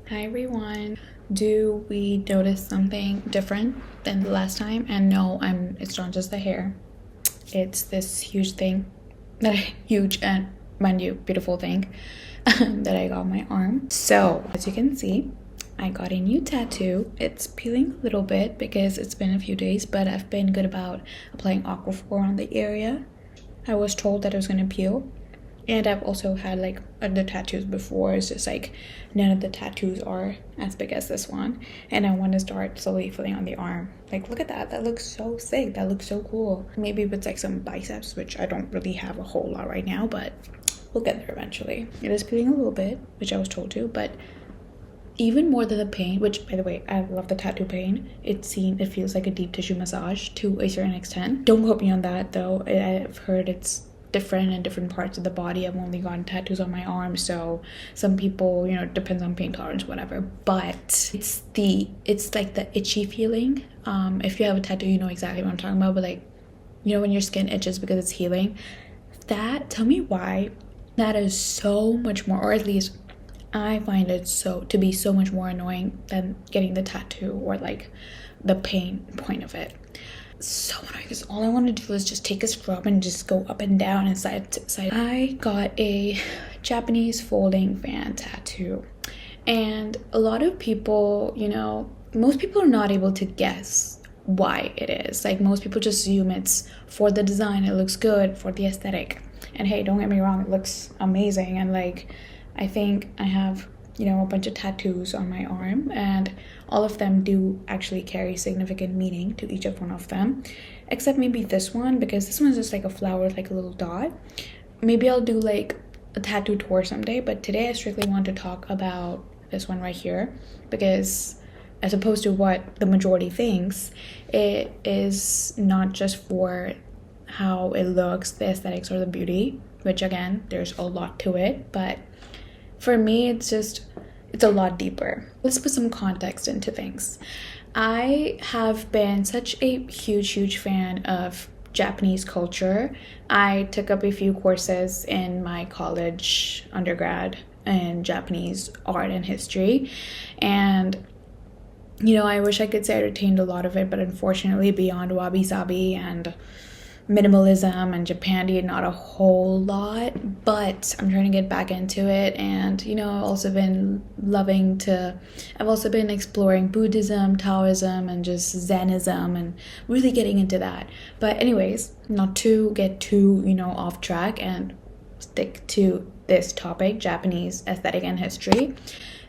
Hi everyone. Do we notice something different than the last time? And no, it's not just the hair. It's this huge thing huge and mind you, beautiful thing that I got on my arm. So, as you can see, I got a new tattoo. It's peeling a little bit because it's been a few days, but I've been good about applying Aquaphor on the area. I was told that it was gonna peel. And I've also had like other tattoos before. It's just like none of the tattoos are as big as this one. And I want to start slowly filling on the arm. Like, look at that. That looks so sick. That looks so cool. Maybe with like some biceps, which I don't really have a whole lot right now, but we'll get there eventually. It is peeling a little bit, which I was told to, but even more than the pain, which by the way, I love the tattoo pain. It feels like a deep tissue massage to a certain extent. Don't quote me on that though. I've heard it's different in different parts of the body. I've only gotten tattoos on my arm, so some people, depends on pain tolerance, whatever, but it's like the itchy feeling. If you have a tattoo, you know exactly what I'm talking about, but like, when your skin itches because it's healing, tell me why that is so much more, or at least I find it to be so much more annoying than getting the tattoo or like the pain point of it. So annoying because all I want to do is just take a scrub and just go up and down and side to side. I got a Japanese folding fan tattoo, and a lot of people, most people are not able to guess why it is. Like, most people just assume it's for the design, it looks good, for the aesthetic. And hey, don't get me wrong, it looks amazing. And like, I think I have a bunch of tattoos on my arm, and all of them do actually carry significant meaning to each of one of them, except maybe this one, because this one's just like a flower with like a little dot. Maybe I'll do like a tattoo tour someday, but today I strictly want to talk about this one right here, because as opposed to what the majority thinks, it is not just for how it looks, the aesthetics, or the beauty, which again, there's a lot to it, but for me, it's a lot deeper. Let's put some context into things. I have been such a huge fan of Japanese culture. I took up a few courses in my college undergrad in Japanese art and history. And, I wish I could say I retained a lot of it, but unfortunately, beyond wabi-sabi and minimalism and Japandi, not a whole lot, but I'm trying to get back into it. And I've also been exploring Buddhism, Taoism, and just Zenism, and really getting into that. But anyways, not to get too off track and stick to this topic, Japanese aesthetic and history.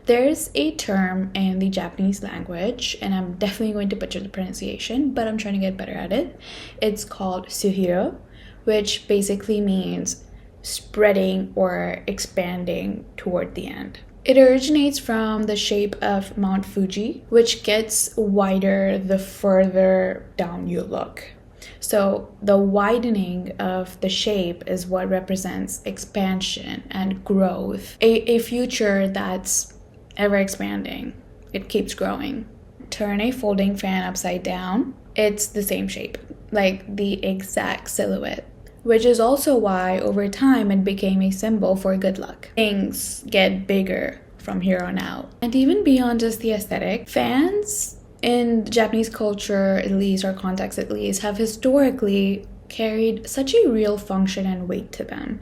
There's a term in the Japanese language, and I'm definitely going to butcher the pronunciation, but I'm trying to get better at it. It's called suhiro, which basically means spreading or expanding toward the end. It originates from the shape of Mount Fuji, which gets wider the further down you look. So the widening of the shape is what represents expansion and growth, a future that's ever expanding. It keeps growing. Turn a folding fan upside down, it's the same shape, like the exact silhouette, which is also why over time it became a symbol for good luck. Things get bigger from here on out. And even beyond just the aesthetic, fans in Japanese culture, at least, or context at least, have historically carried such a real function and weight to them.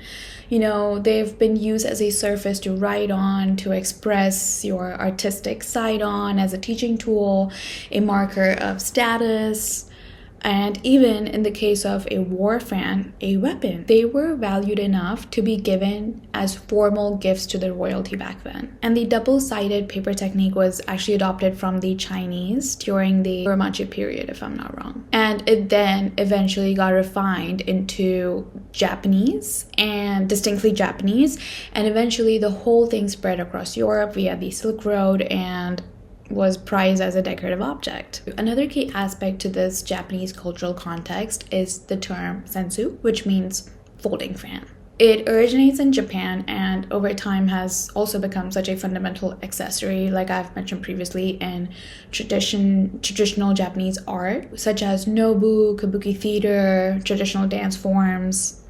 They've been used as a surface to write on, to express your artistic side on, as a teaching tool, a marker of status, and even in the case of a war fan, a weapon. They were valued enough to be given as formal gifts to the royalty back then. And the double-sided paper technique was actually adopted from the Chinese during the Romantic period, if I'm not wrong. And it then eventually got refined into Japanese, and distinctly Japanese, and eventually the whole thing spread across Europe via the Silk Road and was prized as a decorative object. Another key aspect to this Japanese cultural context is the term sensu, which means folding fan. It originates in Japan and over time has also become such a fundamental accessory, like I've mentioned previously, in traditional Japanese art, such as Nobu, Kabuki theater, traditional dance forms,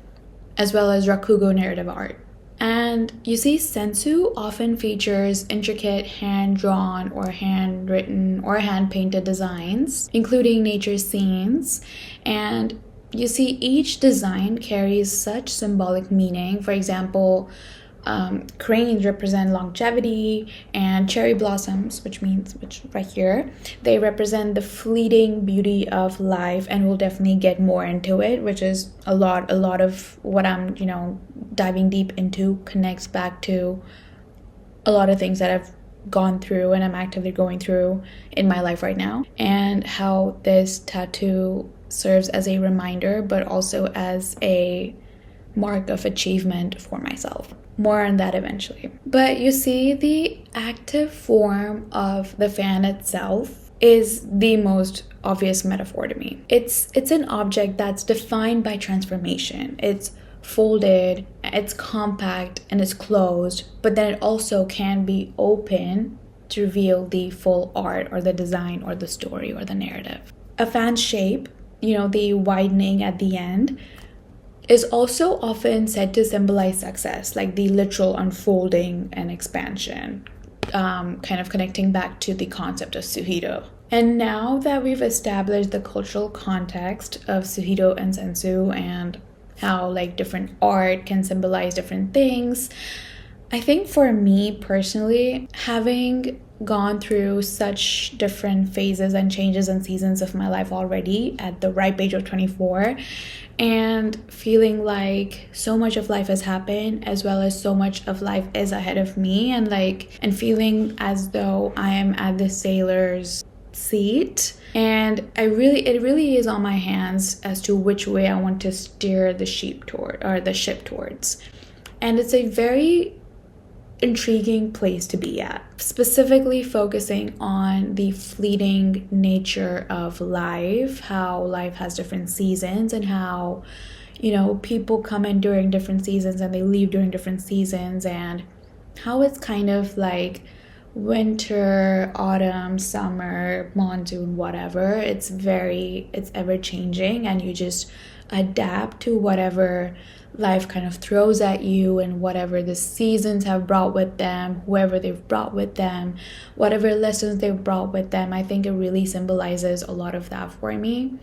as well as Rakugo narrative art. And And you see, sensu often features intricate hand-drawn or handwritten or hand-painted designs, including nature scenes. And you see, each design carries such symbolic meaning. For example, cranes represent longevity, and cherry blossoms, which right here, they represent the fleeting beauty of life. And we'll definitely get more into it, which is a lot of what I'm diving deep into connects back to a lot of things that I've gone through and I'm actively going through in my life right now, and how this tattoo serves as a reminder but also as a mark of achievement for myself. More on that eventually. But you see, the active form of the fan itself is the most obvious metaphor to me. It's an object that's defined by transformation. It's folded, it's compact, and it's closed, but then it also can be open to reveal the full art or the design or the story or the narrative. A fan's shape, the widening at the end, is also often said to symbolize success, like the literal unfolding and expansion, kind of connecting back to the concept of Suido. And now that we've established the cultural context of Suido and sensu and how different art can symbolize different things, I think for me personally, having gone through such different phases and changes and seasons of my life already at the ripe age of 24, and feeling like so much of life has happened as well as so much of life is ahead of me, and feeling as though I am at the sailor's seat, and it really is on my hands as to which way I want to steer the ship towards. And it's a very intriguing place to be at, specifically focusing on the fleeting nature of life, how life has different seasons, and how people come in during different seasons and they leave during different seasons, and how it's kind of like winter, autumn, summer, monsoon, whatever. It's ever changing, and you just adapt to whatever life kind of throws at you, and whatever the seasons have brought with them, whoever they've brought with them, whatever lessons they've brought with them. I think it really symbolizes a lot of that for me.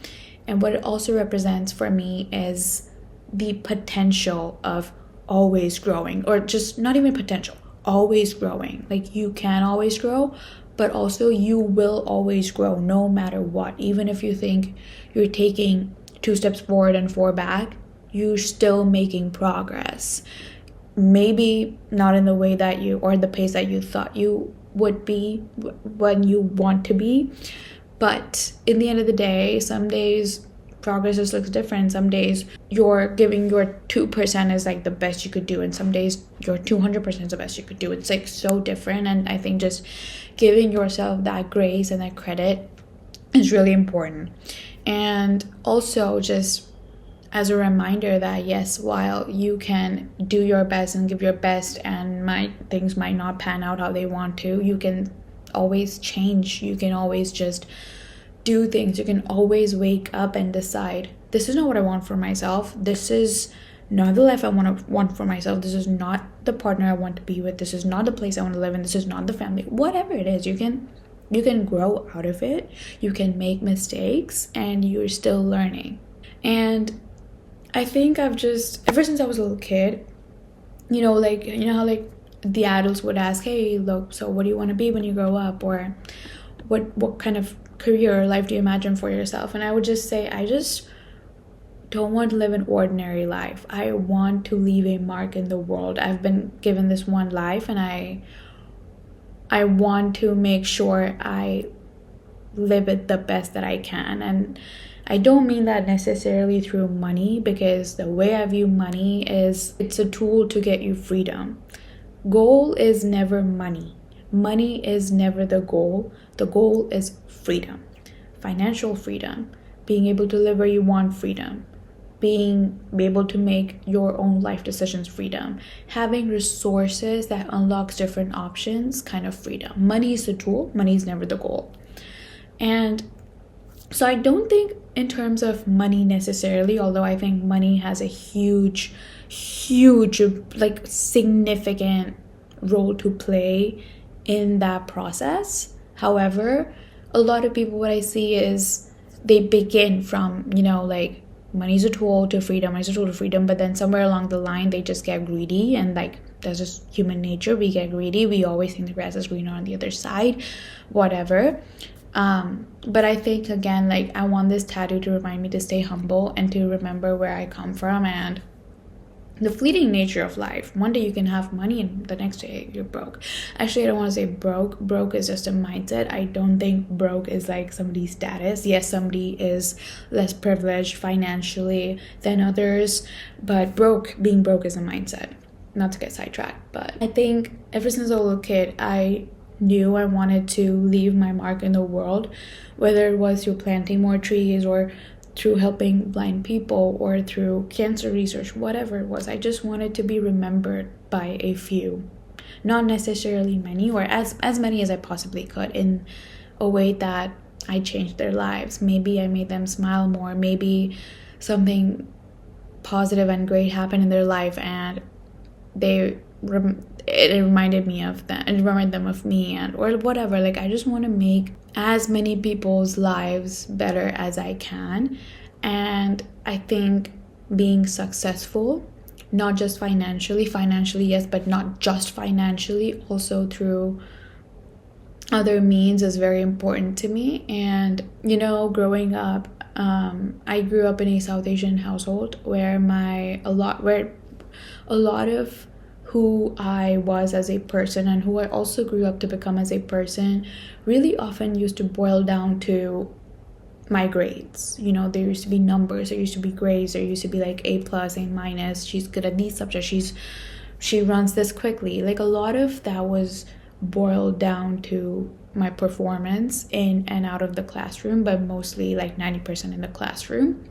And what it also represents for me is the potential of always growing, or just not even potential, always growing. Like, you can always grow, but also you will always grow no matter what. Even if you think you're taking 2 steps forward and 4 back, you're still making progress. Maybe not in the way that you, or the pace that you thought you would be when you want to be, but in the end of the day, some days progress just looks different. Some days you're giving your 2% is the best you could do, and some days your 200% is the best you could do. It's so different, and I think just giving yourself that grace and that credit is really important. And also just as a reminder that yes, while you can do your best and give your best, and things might not pan out how they want to, you can always change. You can always just do things. You can always wake up and decide, this is not what I want for myself. This is not the life I want for myself. This is not the partner I want to be with. This is not the place I want to live in. This is not the family. Whatever it is, you can grow out of it. You can make mistakes, and you're still learning. And I think I've just, ever since I was a little kid, how the adults would ask, hey, look, so what do you want to be when you grow up? Or what kind of career or life do you imagine for yourself? And I would just say, I just don't want to live an ordinary life. I want to leave a mark in the world. I've been given this one life, and I want to make sure I live it the best that I can. And I don't mean that necessarily through money, because the way I view money is it's a tool to get you freedom. Goal is never money. Money is never the goal. The goal is freedom, financial freedom, being able to live where you want freedom, be able to make your own life decisions freedom, having resources that unlocks different options kind of freedom. Money is the tool. Money is never the goal. And So I don't think in terms of money necessarily, although I think money has a huge, like significant role to play in that process. However, a lot of people, what I see is they begin from, like money's a tool to freedom, but then somewhere along the line they just get greedy, and like that's just human nature. We get greedy. We always think the grass is greener on the other side, whatever. But I think again, like I want this tattoo to remind me to stay humble and to remember where I come from and the fleeting nature of life. One day you can have money and the next day you're broke. Actually, I don't want to say broke. Broke is just a mindset. I don't think broke is like somebody's status. Yes, somebody is less privileged financially than others, but being broke is a mindset. Not to get sidetracked, but I think ever since I was a little kid, I knew I wanted to leave my mark in the world, whether it was through planting more trees or through helping blind people or through cancer research, whatever it was. I just wanted to be remembered by a few, not necessarily many, or as many as I possibly could, in a way that I changed their lives. Maybe I made them smile more. Maybe something positive and great happened in their life and it reminded me of them and reminded them of me, and or whatever. Like I just want to make as many people's lives better as I can. And I think being successful, not just financially, yes, but not just financially, also through other means is very important to me. And growing up, I grew up in a South Asian household where a lot of who I was as a person and who I also grew up to become as a person really often used to boil down to my grades. There used to be numbers, there used to be grades, there used to be like A+, A-, she's good at these subjects, she runs this quickly. Like a lot of that was boiled down to my performance in and out of the classroom, but mostly like 90% in the classroom.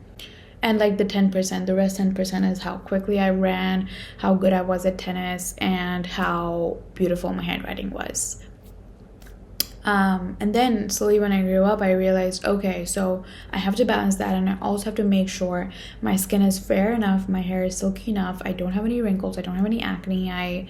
And like the 10%, the rest 10% is how quickly I ran, how good I was at tennis, and how beautiful my handwriting was. And then slowly when I grew up, I realized, okay, so I have to balance that, and I also have to make sure my skin is fair enough, my hair is silky enough, I don't have any wrinkles, I don't have any acne, I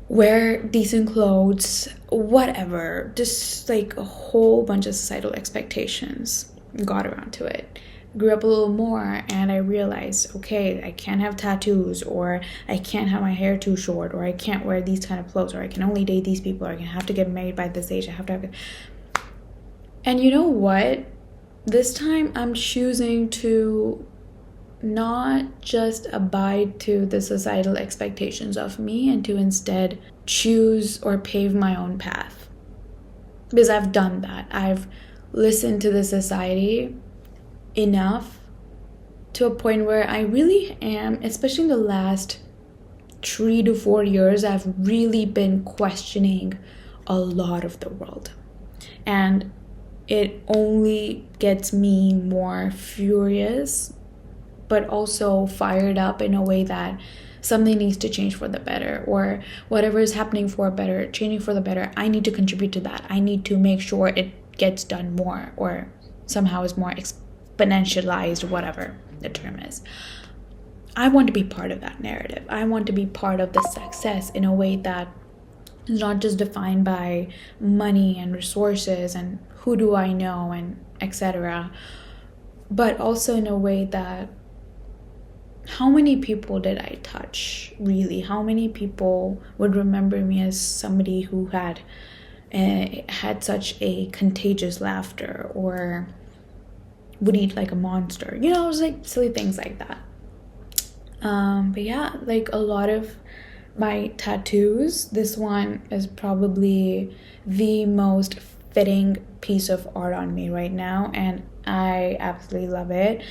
wear decent clothes, whatever. Just like a whole bunch of societal expectations. Got around to it. Grew up a little more and I realized, okay, I can't have tattoos, or I can't have my hair too short, or I can't wear these kind of clothes, or I can only date these people, or I have to get married by this age, I have to have. And you know what? This time I'm choosing to not just abide to the societal expectations of me, and to instead choose or pave my own path. Because I've done that. I've listened to the society enough to a point where I really am, especially in the last 3 to 4 years, I've really been questioning a lot of the world. And it only gets me more furious, but also fired up in a way that something needs to change for the better, or whatever is happening for better, changing for the better, I need to contribute to that. I need to make sure it gets done more, or somehow is more exponentialized, whatever the term is. I want to be part of that narrative. I want to be part of the success in a way that is not just defined by money and resources and who do I know and etc., but also in a way that how many people did I touch, really? How many people would remember me as somebody who had such a contagious laughter, or would eat like a monster? It was like silly things like that. But yeah, like a lot of my tattoos, this one is probably the most fitting piece of art on me right now, and I absolutely love it.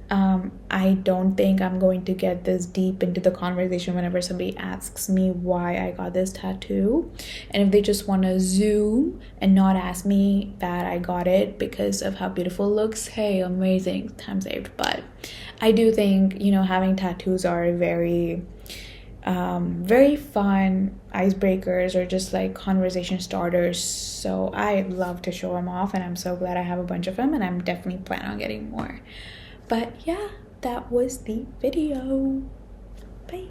I don't think I'm going to get this deep into the conversation whenever somebody asks me why I got this tattoo. And if they just want to zoom and not ask me that I got it because of how beautiful it looks, hey, amazing, time saved. But I do think, having tattoos are a very very fun icebreakers or just like conversation starters. So I love to show them off, and I'm so glad I have a bunch of them, and I'm definitely planning on getting more. But yeah, that was the video. Bye.